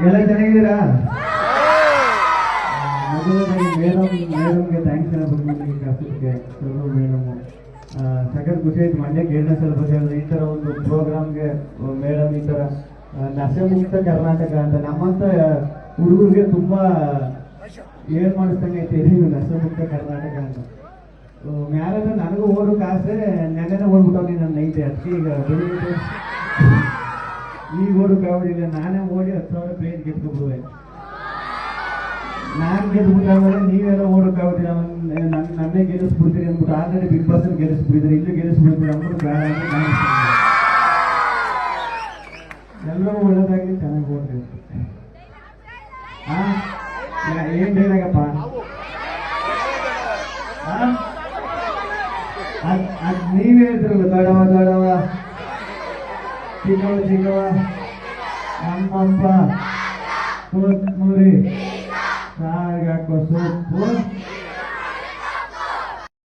ಎಲ್ಲ ಚೆನ್ನಾಗಿದ್ದೀರಾ? ಮೊದಲನೇದಾಗಿ ಮೇಡಮ್ಗೆ ಥ್ಯಾಂಕ್ಸ್ ಹೇಳಬೇಕು. ನನಗೆ ಕರ್ಸಿದ್ದಕ್ಕೆ ಸರ್ ಮೇಡಮು ಸಖತ್ ಖುಷಿ ಆಯ್ತು. ಮಂಡ್ಯಕ್ಕೆ 7ನೇ ಸಲ ಬಂದಿರೋದು. ಈ ಥರ ಒಂದು ಪ್ರೋಗ್ರಾಮ್ಗೆ ಮೇಡಮ್ ಈ ಥರ ನಶೆಮುಕ್ತ ಕರ್ನಾಟಕ ಅಂತ ನಮ್ಮಂಥ ಹುಡುಗರಿಗೆ ತುಂಬ ಏನ್ ಮಾಡಿಸ್ದಂಗೆ ಐತೆ ಇದು ನಶೆಮುಕ್ತ ಕರ್ನಾಟಕ ಅಂತ. ಮ್ಯಾಲೆಲ್ಲ ನನಗೂ ಓಡೋಕೆ ಆಸೆ. ನೆನೆನೇ ಓಡ್ಬಿಟ್ಟವ್ನಿ ನನ್ನ ಐತೆ. ಅದಕ್ಕೆ ಈಗ ಬೆಳಿಗ್ಗೆ ಈಗ ಓಡೋಕ್ಕಾಗೋದಿಲ್ಲ. ನಾನೇ ಓಡಿ 10,000 ಪ್ಲೇಟ್ ಗೆದ್ಕೊಬಿಡುವೆ. ನಾನು ಗೆದ್ಬಿಟ್ಟಾಗ ನೀವೆಲ್ಲ ಓಡೋಕ್ಕಾಗೋದಿಲ್ಲ. ನನ್ನೇ ಗೆಲ್ಲಿಸ್ಬಿಡ್ತೀರಿ ಅಂದ್ಬಿಟ್ಟು ಆಲ್ರೆಡಿ ಬಿಗ್ ಬಾಸ್ ಗೆಲ್ಲಿಸ್ಬಿಟ್ಟಿದ್ರೆ ಇಲ್ಲೂ ಗೆಲ್ಲಿಸ್ಬಿಡ್ತೀರಿ ಅಂದ್ಬಿಟ್ಟು ಬೇಡ ಅಂತ ಕಾಣಿಸ್ತೀನಿ. ಎಲ್ಲರೂ ಒಳ್ಳೇದಾಗಲಿ, ಚೆನ್ನಾಗಿ ಓಡ್ತೀವಿ. ಏನ್ ಡೈಲಾಗಪ್ಪ? ಅದ್ ನೀವ್ ಹೇಳ್ತಿರಲ್ಲ, ದೊಡವ ದೊಡವ ಚಿಕ್ಕವ ಚಿಕ್ಕವ ನಮ್ಮಪ್ಪ ಕೂತ್ಮುರಿ ಸಾರ್ಗಾಕೋ ಸೊಪ್ಪು